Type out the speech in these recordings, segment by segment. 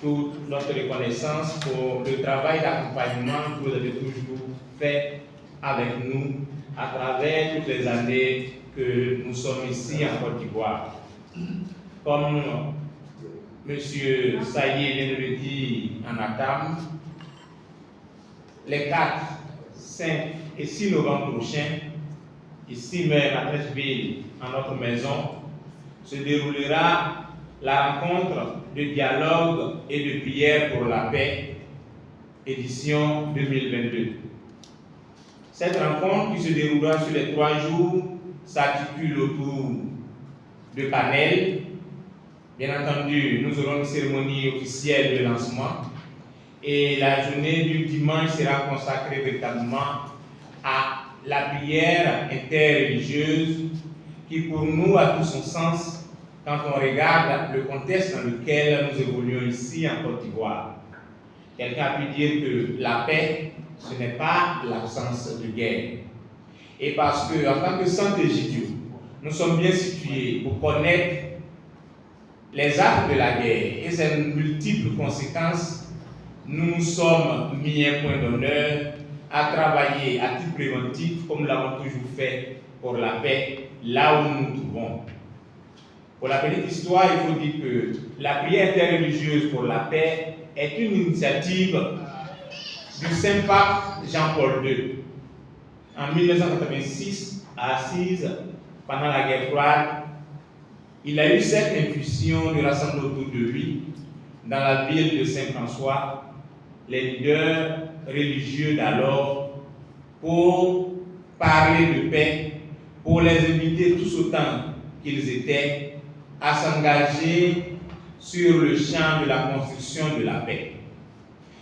toute notre reconnaissance pour le travail d'accompagnement que vous avez toujours fait avec nous à travers toutes les années que nous sommes ici en Côte d'Ivoire. Comme M. Saïe vient de le dire en Atam, les 4, 5 et 6 novembre prochains, ici même à Treichville, en notre maison, se déroulera la rencontre de dialogue et de prière pour la paix, édition 2022. Cette rencontre qui se déroulera sur les 3 jours s'articule autour de panels. Bien entendu, nous aurons une cérémonie officielle de lancement et la journée du dimanche sera consacrée véritablement à la prière interreligieuse qui pour nous a tout son sens quand on regarde le contexte dans lequel nous évoluons ici en Côte d'Ivoire. Quelqu'un a pu dire que la paix, ce n'est pas l'absence de guerre. Et parce que, en tant que centre égyptien, nous sommes bien situés pour connaître les actes de la guerre et ses multiples conséquences, nous nous sommes mis un point d'honneur à travailler à titre préventif, comme nous l'avons toujours fait pour la paix, là où nous nous trouvons. Pour la petite histoire, il faut dire que la prière interreligieuse pour la paix est une initiative du Saint-Pape Jean-Paul II. En 1986, à Assise, pendant la guerre froide, il a eu cette intuition de rassembler autour de lui, dans la ville de Saint-François, les leaders religieux d'alors, pour parler de paix, pour les inviter tous autant qu'ils étaient à s'engager sur le champ de la construction de la paix.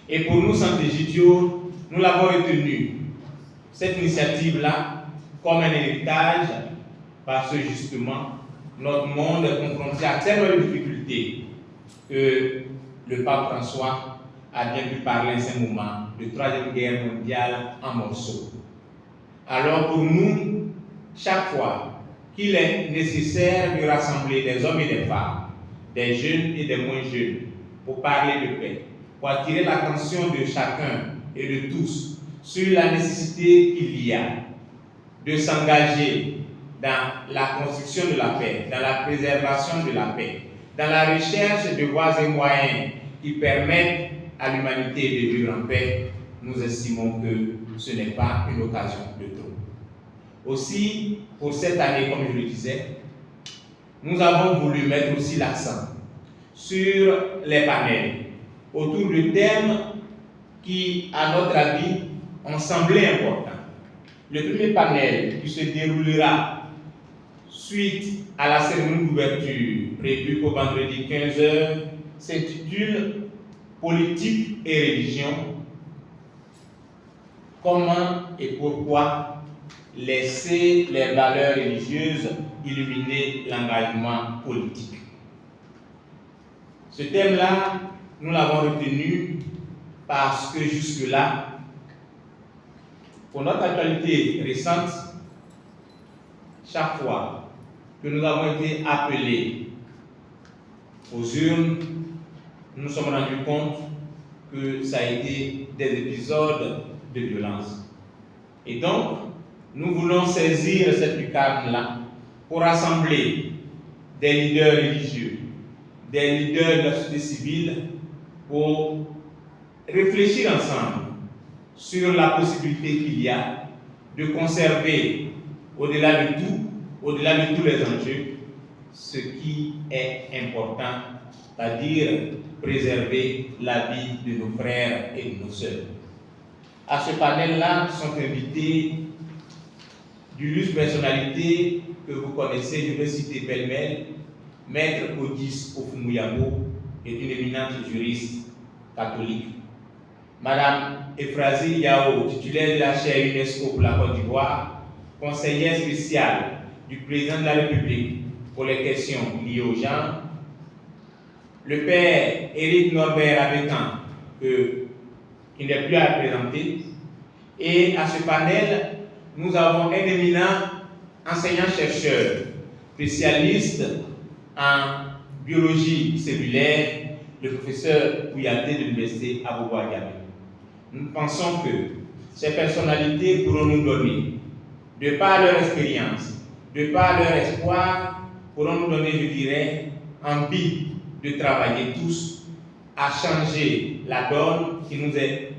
Et pour nous, Centre Egidio, nous l'avons retenu, cette initiative-là, comme un héritage, parce que justement, notre monde est confronté à tellement de difficultés que le pape François a bien pu parler en ce moment de Troisième Guerre mondiale en morceaux. Alors pour nous, chaque fois qu'il est nécessaire de rassembler des hommes et des femmes, des jeunes et des moins jeunes, pour parler de paix, pour attirer l'attention de chacun et de tous sur la nécessité qu'il y a de s'engager dans la construction de la paix, dans la préservation de la paix, dans la recherche de voies et moyens qui permettent à l'humanité de vivre en paix, nous estimons que ce n'est pas une occasion de trop. Aussi, pour cette année, comme je le disais, nous avons voulu mettre aussi l'accent sur les panels autour de thèmes qui, à notre avis, ont semblé importants. Le premier panel qui se déroulera suite à la cérémonie d'ouverture prévue pour vendredi 15h s'intitule Politique et religion. Comment et pourquoi laisser les valeurs religieuses illuminer l'engagement politique. Ce thème-là, nous l'avons retenu parce que jusque-là, pour notre actualité récente, chaque fois que nous avons été appelés aux urnes, nous nous sommes rendus compte que ça a été des épisodes de violence. Et donc, nous voulons saisir cette lucarne-là pour rassembler des leaders religieux, des leaders de la société civile, pour réfléchir ensemble sur la possibilité qu'il y a de conserver, au-delà de tout, au-delà de tous les enjeux, ce qui est important, c'est-à-dire préserver la vie de nos frères et de nos sœurs. À ce panel-là sont invités d'illustres personnalités que vous connaissez, je vais citer pêle-mêle. Maître Odis Ofumuyabo est une éminente juriste catholique. Madame Ephrasie Yao, titulaire de la chaire UNESCO pour la Côte d'Ivoire, conseillère spéciale du président de la République pour les questions liées au genre. Le père Éric Norbert Abécan, qui n'est plus à présenter. Et à ce panel, nous avons un éminent enseignant-chercheur, spécialiste en biologie cellulaire le professeur Kouyaté de l'université Abou-Ouagamé. Nous pensons que ces personnalités pourront nous donner, de par leur expérience, de par leur espoir, pourront nous donner, je dirais, envie de travailler tous à changer la donne qui nous est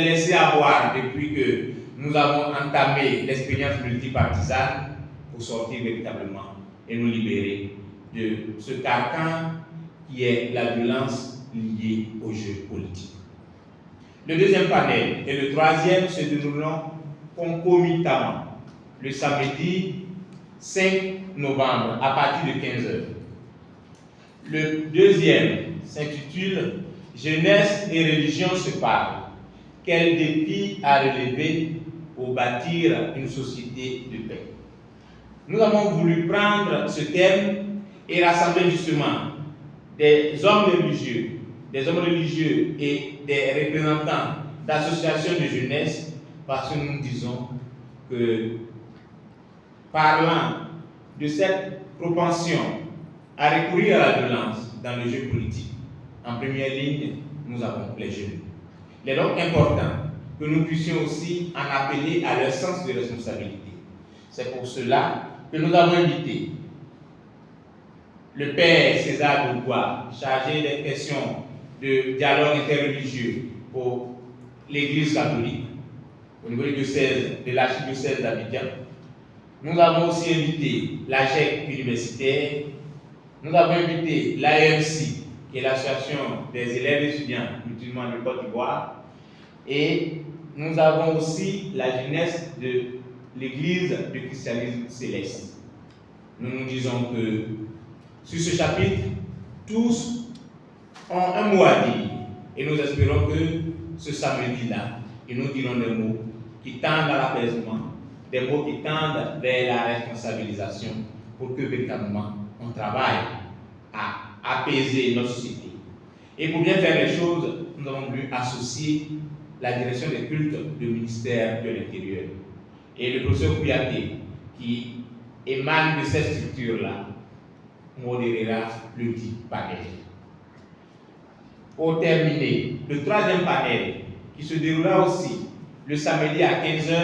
laissée avoir depuis que nous avons entamé l'expérience multipartisane pour sortir véritablement et nous libérer de ce carcan qui est la violence liée au jeu politique. Le deuxième panel et le troisième se dérouleront concomitamment le samedi 5 novembre à partir de 15 h. Le deuxième s'intitule « Jeunesse et religion se parlent. Quels défis à relever pour bâtir une société de paix ?» Nous avons voulu prendre ce thème et rassembler justement des hommes religieux et des représentants d'associations de jeunesse, parce que nous disons que, parlant de cette propension à recourir à la violence dans le jeu politique, en première ligne, nous avons les jeunes. Il est donc important que nous puissions aussi en appeler à leur sens de responsabilité. C'est pour cela que nous avons invité le père César Bourgois, chargé des questions de dialogue interreligieux pour l'Église catholique, au niveau du diocèse de l'archidiocèse d'Abidjan. Nous avons aussi invité la GEC universitaire, nous avons invité l'AMC, qui est l'association des élèves et étudiants musulmans de Côte d'Ivoire, et nous avons aussi la jeunesse de l'Église du christianisme céleste. Nous nous disons que sur ce chapitre, tous ont un mot à dire, et nous espérons que ce samedi-là, ils nous diront des mots qui tendent à l'apaisement, des mots qui tendent vers la responsabilisation, pour que véritablement on travaille à apaiser notre société. Et pour bien faire les choses, nous avons voulu associer la direction des cultes du ministère de l'Intérieur. Et le professeur Kouyaté, qui émane de cette structure-là, modérera le dit panel. Pour terminer, le troisième panel, qui se déroulera aussi le samedi à 15 h,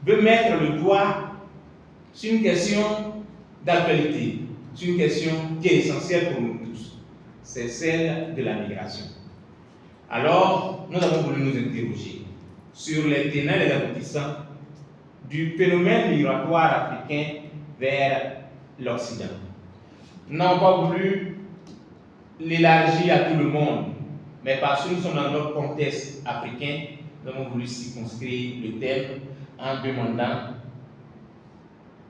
veut mettre le doigt sur une question d'actualité, sur une question qui est essentielle pour nous tous, c'est celle de la migration. Alors, nous avons voulu nous interroger sur les tenants et les aboutissants du phénomène migratoire africain vers l'Occident. Nous n'avons pas voulu l'élargir à tout le monde, mais parce que nous sommes dans notre contexte africain, nous avons voulu circonscrire le thème en demandant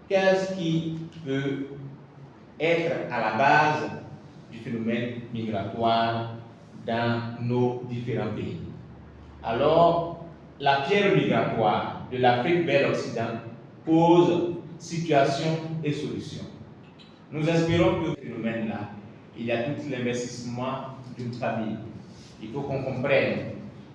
qu'est-ce qui peut être à la base du phénomène migratoire dans nos différents pays. Alors, la pierre migratoire de l'Afrique vers l'Occident pose situation et solution. Nous espérons que ce phénomène-là, il y a tout l'investissement d'une famille. Il faut qu'on comprenne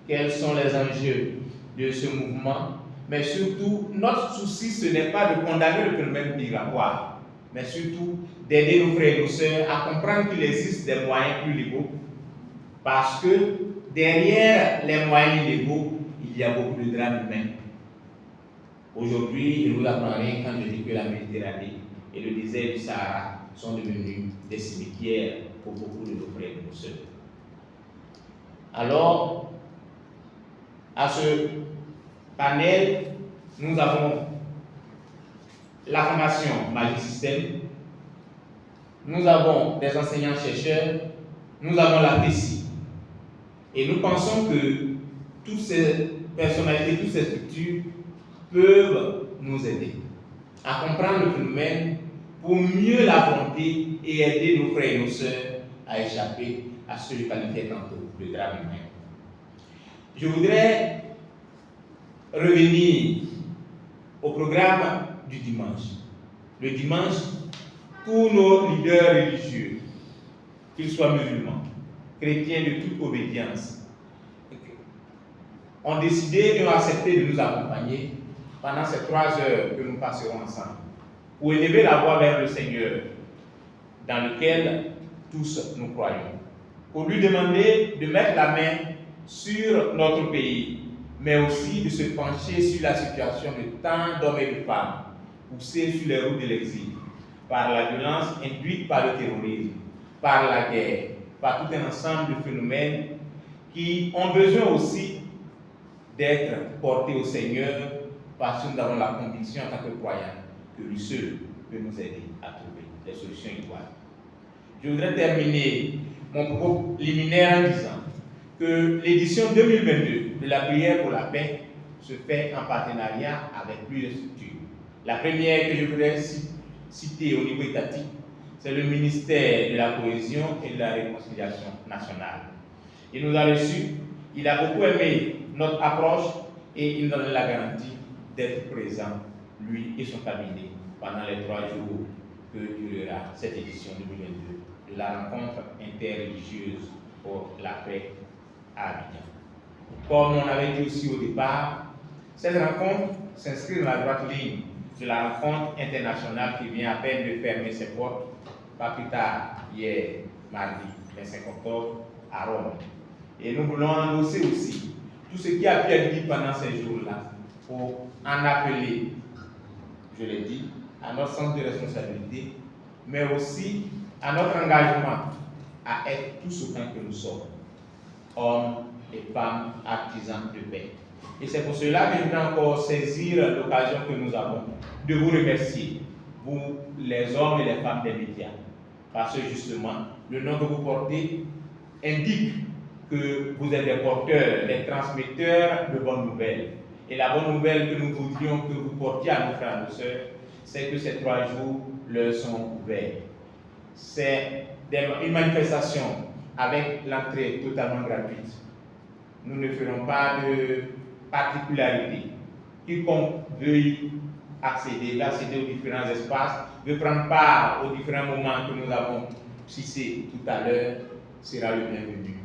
quels sont les enjeux de ce mouvement, mais surtout, notre souci, ce n'est pas de condamner le phénomène migratoire, mais surtout d'aider nos frères et nos sœurs à comprendre qu'il existe des moyens plus légaux, parce que derrière les moyens légaux, il y a beaucoup de drames humains. Aujourd'hui, je ne vous apprends rien quand je dis que la Méditerranée et le désert du Sahara sont devenus des cimetières pour beaucoup de nos frères et nos sœurs. Alors, à ce panel, nous avons la formation Magie-Système, nous avons des enseignants-chercheurs, nous avons la PECI. Et nous pensons que toutes ces personnalités, toutes ces structures peuvent nous aider à comprendre le phénomène pour mieux l'affronter et aider nos frères et nos sœurs à échapper à ce que je qualifiais tantôt de drame humain. Je voudrais revenir au programme du dimanche. Le dimanche, tous nos leaders religieux, qu'ils soient musulmans, chrétiens de toute obédience, ont décidé et ont accepté de nous accompagner pendant ces 3 heures que nous passerons ensemble, pour élever la voix vers le Seigneur, dans lequel tous nous croyons. pour lui demander de mettre la main sur notre pays, mais aussi de se pencher sur la situation de tant d'hommes et de femmes poussés sur les routes de l'exil, par la violence induite par le terrorisme, par la guerre, par tout un ensemble de phénomènes qui ont besoin aussi d'être portés au Seigneur, parce que nous avons la conviction en tant que croyants que lui seul peut nous aider à trouver des solutions idoines. Je voudrais terminer mon propos liminaire en disant que l'édition 2022 de la prière pour la paix se fait en partenariat avec plusieurs structures. La première que je voudrais citer au niveau étatique, c'est le ministère de la Cohésion et de la Réconciliation nationale. Il nous a reçus, il a beaucoup aimé notre approche et il nous donne la garantie d'être présent, lui et son cabinet, pendant les 3 jours que durera cette édition 2022 de la rencontre interreligieuse pour la paix à Abidjan. Comme on avait dit aussi au départ, cette rencontre s'inscrit dans la droite ligne de la rencontre internationale qui vient à peine de fermer ses portes, pas plus tard, hier, mardi 25 octobre, à Rome. Et nous voulons endosser aussi tout ce qui a pu être dit pendant ces jours-là pour en appeler, je l'ai dit, à notre sens de responsabilité, mais aussi à notre engagement à être tous autant que nous sommes, hommes et femmes, artisans de paix. Et c'est pour cela que je vais encore saisir l'occasion que nous avons de vous remercier, vous les hommes et les femmes des médias, parce que justement, le nom que vous portez indique que vous êtes des porteurs, des transmetteurs de bonnes nouvelles. Et la bonne nouvelle que nous voudrions que vous portiez à nos frères et nos sœurs, c'est que ces 3 jours leur sont ouverts. C'est une manifestation avec l'entrée totalement gratuite. Nous ne ferons pas de particularité. Quiconque veuille accéder aux différents espaces, veut prendre part aux différents moments que nous avons cissés tout à l'heure, sera le bienvenu.